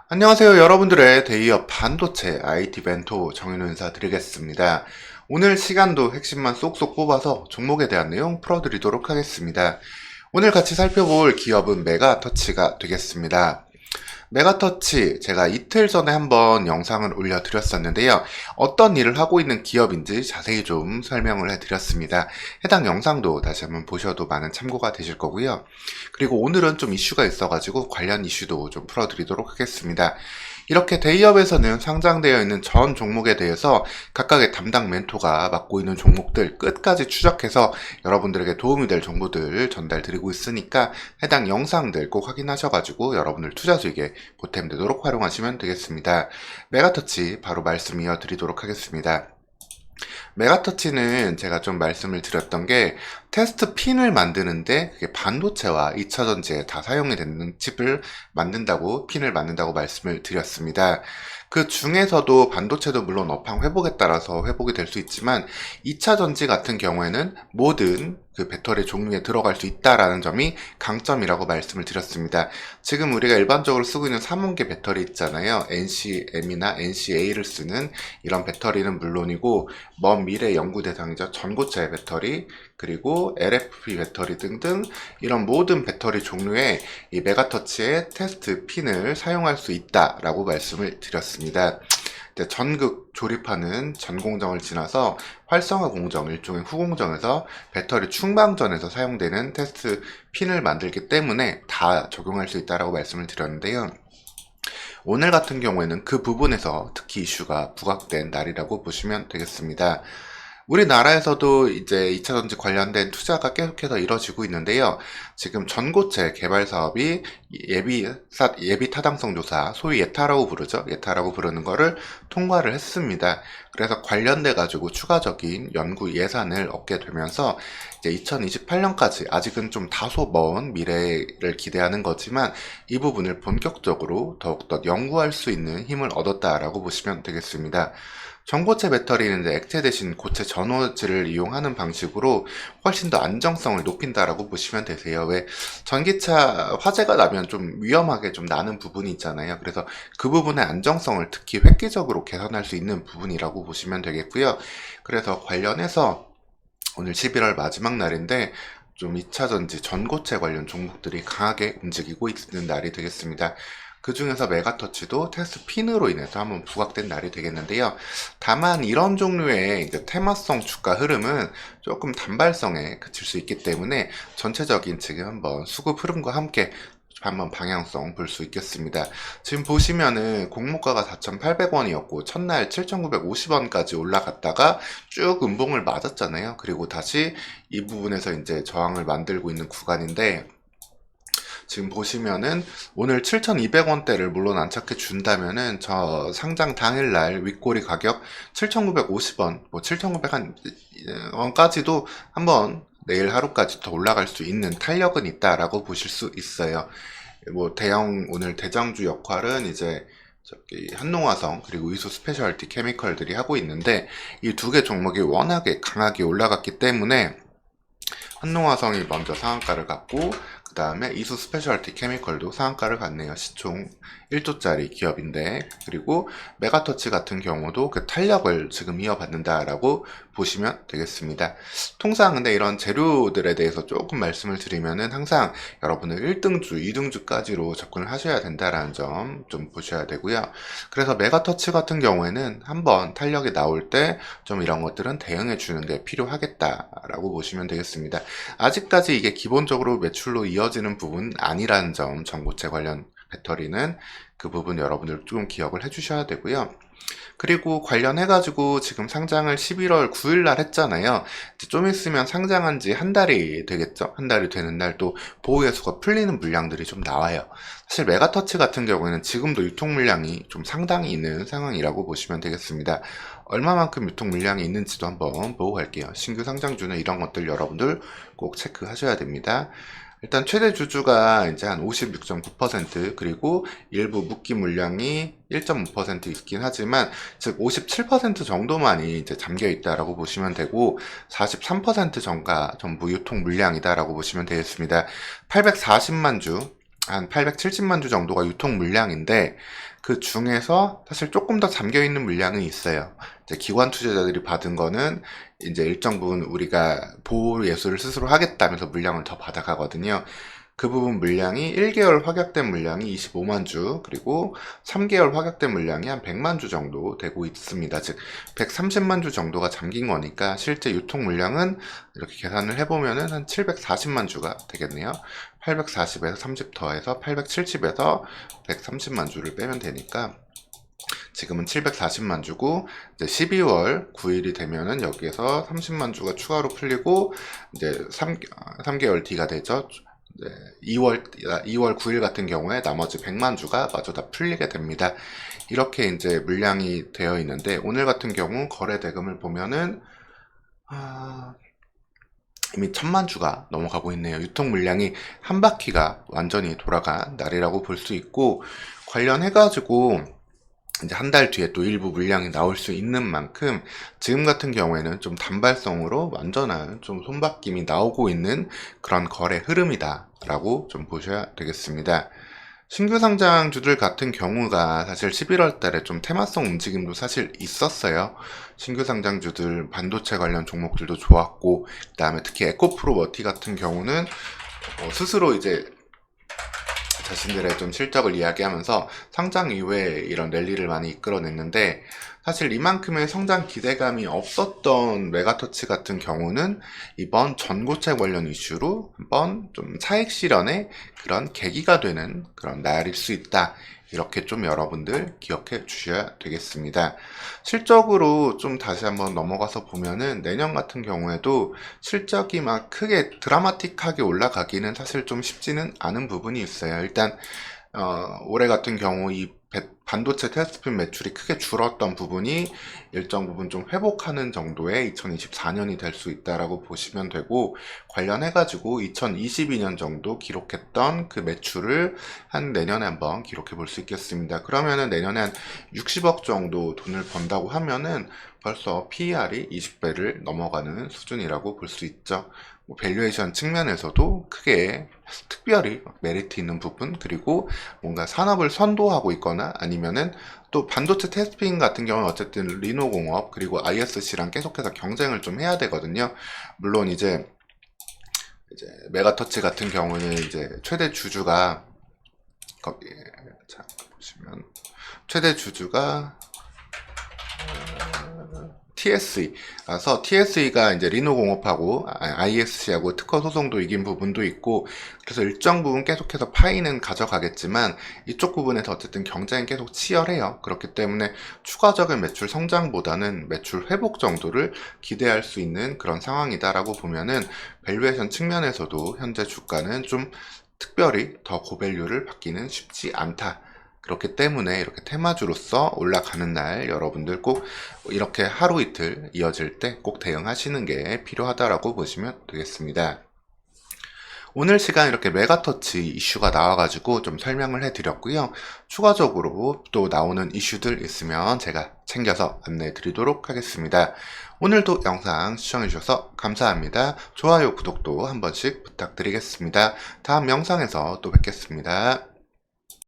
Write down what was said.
안녕하세요. 여러분들의 대기업 반도체 IT 멘토 정윤호 인사드리겠습니다. 오늘 시간도 핵심만 쏙쏙 뽑아서 종목에 대한 내용 풀어드리도록 하겠습니다. 오늘 같이 살펴볼 기업은 메가터치가 되겠습니다. 메가터치 제가 이틀 전에 한번 영상을 올려드렸었는데요. 어떤 일을 하고 있는 기업인지 자세히 좀 설명을 해드렸습니다. 해당 영상도 다시 한번 보셔도 많은 참고가 되실 거고요. 그리고 오늘은 좀 이슈가 있어가지고 관련 이슈도 좀 풀어드리도록 하겠습니다. 이렇게 대기업에서는 상장되어 있는 전 종목에 대해서 각각의 담당 멘토가 맡고 있는 종목들 끝까지 추적해서 여러분들에게 도움이 될 정보들 전달드리고 있으니까 해당 영상들 꼭 확인하셔가지고 여러분들 투자 수익에 보탬되도록 활용하시면 되겠습니다. 메가터치 바로 말씀 이어드리도록 하겠습니다. 메가터치는 제가 좀 말씀을 드렸던 게 테스트 핀을 만드는데 그게 반도체와 2차전지에 다 사용이 되는 칩을 만든다고 핀을 만든다고 말씀을 드렸습니다. 그 중에서도 반도체도 물론 업황 회복에 따라서 회복이 될 수 있지만 2차전지 같은 경우에는 모든 그 배터리 종류에 들어갈 수 있다라는 점이 강점이라고 말씀을 드렸습니다. 지금 우리가 일반적으로 쓰고 있는 3원계 배터리 있잖아요. NCM이나 NCA를 쓰는 이런 배터리는 물론이고 먼 미래 연구 대상이죠. 전고체 배터리 그리고 LFP 배터리 등등 이런 모든 배터리 종류의 이 메가터치의 테스트 핀을 사용할 수 있다라고 말씀을 드렸습니다. 전극 조립하는 전 공정을 지나서 활성화 공정, 일종의 후공정에서 배터리 충방전에서 사용되는 테스트 핀을 만들기 때문에 다 적용할 수 있다고 말씀을 드렸는데요. 오늘 같은 경우에는 그 부분에서 특히 이슈가 부각된 날이라고 보시면 되겠습니다. 우리나라에서도 이제 2차전지 관련된 투자가 계속해서 이뤄지고 있는데요. 지금 전고체 개발 사업이 예비 타당성 조사, 소위 예타라고 부르죠. 예타라고 부르는 거를 통과를 했습니다. 그래서 관련돼 가지고 추가적인 연구 예산을 얻게 되면서 이제 2028년까지 아직은 좀 다소 먼 미래를 기대하는 거지만 이 부분을 본격적으로 더욱더 연구할 수 있는 힘을 얻었다라고 보시면 되겠습니다. 전고체 배터리는 이제 액체 대신 고체 전호질을 이용하는 방식으로 훨씬 더 안정성을 높인다라고 보시면 되세요. 왜 전기차 화재가 나면 좀 위험하게 좀 나는 부분이 있잖아요. 그래서 그 부분의 안정성을 특히 획기적으로 개선할 수 있는 부분이라고 보시면 되겠고요. 그래서 관련해서 오늘 11월 마지막 날인데 좀 2차전지 전고체 관련 종목들이 강하게 움직이고 있는 날이 되겠습니다. 그 중에서 메가터치도 테스트 핀으로 인해서 한번 부각된 날이 되겠는데요. 다만 이런 종류의 이제 테마성 주가 흐름은 조금 단발성에 그칠 수 있기 때문에 전체적인 지금 한번 수급 흐름과 함께 한번 방향성 볼 수 있겠습니다. 지금 보시면은 공모가가 4,800원이었고 첫날 7,950원까지 올라갔다가 쭉 음봉을 맞았잖아요. 그리고 다시 이 부분에서 이제 저항을 만들고 있는 구간인데 지금 보시면은 오늘 7,200원대를 물론 안착해 준다면은 저 상장 당일날 윗꼬리 가격 7,950원, 뭐 7,900원까지도 한번 내일 하루까지 더 올라갈 수 있는 탄력은 있다라고 보실 수 있어요. 뭐 대형 오늘 대장주 역할은 이제 저기 한농화성 그리고 이수 스페셜티 케미컬들이 하고 있는데 이 두 개 종목이 워낙에 강하게 올라갔기 때문에 한농화성이 먼저 상한가를 갖고 그 다음에 이수 스페셜티 케미컬도 상한가를 갖네요. 시총 1조짜리 기업인데 그리고 메가터치 같은 경우도 그 탄력을 지금 이어받는다라고 보시면 되겠습니다. 통상 근데 이런 재료들에 대해서 조금 말씀을 드리면은 항상 여러분은 1등주, 2등주까지로 접근을 하셔야 된다라는 점 좀 보셔야 되고요. 그래서 메가터치 같은 경우에는 한번 탄력이 나올 때 좀 이런 것들은 대응해 주는 게 필요하겠다라고 보시면 되겠습니다. 아직까지 이게 기본적으로 매출로 이어지는 부분은 아니라는 점, 전고체 관련 배터리는 그 부분 여러분들 좀 기억을 해주셔야 되고요. 그리고 관련해가지고 지금 상장을 11월 9일 날 했잖아요. 좀 있으면 상장한 지 한 달이 되겠죠. 한 달이 되는 날 또 보호예수가 풀리는 물량들이 좀 나와요. 사실 메가터치 같은 경우에는 지금도 유통 물량이 좀 상당히 있는 상황이라고 보시면 되겠습니다. 얼마만큼 유통 물량이 있는지도 한번 보고 갈게요. 신규 상장주는 이런 것들 여러분들 꼭 체크하셔야 됩니다. 일단 최대 주주가 이제 한 56.9% 그리고 일부 묶기 물량이 1.5% 있긴 하지만 즉 57% 정도만이 이제 잠겨 있다라고 보시면 되고 43% 전가 전부 유통 물량이다라고 보시면 되겠습니다. 840만 주 한 870만 주 정도가 유통 물량인데 그 중에서 사실 조금 더 잠겨 있는 물량은 있어요. 이제 기관 투자자들이 받은 거는 이제 일정 부분 우리가 보호 예수를 스스로 하겠다면서 물량을 더 받아가거든요. 그 부분 물량이 1개월 확약된 물량이 25만 주, 그리고 3개월 확약된 물량이 한 100만 주 정도 되고 있습니다. 즉 130만 주 정도가 잠긴 거니까 실제 유통 물량은 이렇게 계산을 해보면은 한 740만 주가 되겠네요. 840에서 30 더해서 870에서 130만 주를 빼면 되니까 지금은 740만 주고, 이제 12월 9일이 되면은 여기에서 30만 주가 추가로 풀리고, 이제 3개월 뒤가 되죠. 2월 9일 같은 경우에 나머지 100만 주가 마저 다 풀리게 됩니다. 이렇게 이제 물량이 되어 있는데, 오늘 같은 경우 거래 대금을 보면은, 이미 1000만 주가 넘어가고 있네요. 유통 물량이 한 바퀴가 완전히 돌아간 날이라고 볼 수 있고, 관련해가지고 이제 한 달 뒤에 또 일부 물량이 나올 수 있는 만큼 지금 같은 경우에는 좀 단발성으로 완전한 좀 손바뀜이 나오고 있는 그런 거래 흐름이다 라고 좀 보셔야 되겠습니다. 신규 상장주들 같은 경우가 사실 11월 달에 좀 테마성 움직임도 사실 있었어요. 신규 상장주들 반도체 관련 종목들도 좋았고, 그 다음에 특히 에코프로머티 같은 경우는 스스로 이제 자신들의 좀 실적을 이야기하면서 상장 이후에 이런 랠리를 많이 이끌어냈는데, 사실 이만큼의 성장 기대감이 없었던 메가터치 같은 경우는 이번 전고체 관련 이슈로 한번 좀 차익 실현의 그런 계기가 되는 그런 날일 수 있다. 이렇게 좀 여러분들 기억해 주셔야 되겠습니다. 실적으로 좀 다시 한번 넘어가서 보면은 내년 같은 경우에도 실적이 막 크게 드라마틱하게 올라가기는 사실 좀 쉽지는 않은 부분이 있어요. 일단 올해 같은 경우 이 반도체 테스트핀 매출이 크게 줄었던 부분이 일정 부분 좀 회복하는 정도의 2024년이 될 수 있다라고 보시면 되고, 관련해가지고 2022년 정도 기록했던 그 매출을 한 내년에 한번 기록해 볼 수 있겠습니다. 그러면은 내년에 한 60억 정도 돈을 번다고 하면은 벌써 PER이 20배를 넘어가는 수준이라고 볼 수 있죠. 밸류에이션 측면에서도 크게 특별히 메리트 있는 부분, 그리고 뭔가 산업을 선도하고 있거나 아니면은 또 반도체 테스트핀 같은 경우는 어쨌든 리노공업 그리고 ISC랑 계속해서 경쟁을 좀 해야 되거든요. 물론 이제 메가터치 같은 경우는 이제 최대 주주가 거기 자 보시면 최대 주주가 TSE라서 TSE가 이제 리노공업하고 ISC하고 특허 소송도 이긴 부분도 있고, 그래서 일정 부분 계속해서 파이는 가져가겠지만 이쪽 부분에서 어쨌든 경쟁이 계속 치열해요. 그렇기 때문에 추가적인 매출 성장보다는 매출 회복 정도를 기대할 수 있는 그런 상황이다라고 보면은 밸류에이션 측면에서도 현재 주가는 좀 특별히 더 고밸류를 받기는 쉽지 않다. 그렇기 때문에 이렇게 테마주로서 올라가는 날 여러분들 꼭 이렇게 하루 이틀 이어질 때 꼭 대응하시는 게 필요하다라고 보시면 되겠습니다. 오늘 시간 이렇게 메가터치 이슈가 나와가지고 좀 설명을 해드렸고요. 추가적으로 또 나오는 이슈들 있으면 제가 챙겨서 안내해 드리도록 하겠습니다. 오늘도 영상 시청해주셔서 감사합니다. 좋아요, 구독도 한 번씩 부탁드리겠습니다. 다음 영상에서 또 뵙겠습니다.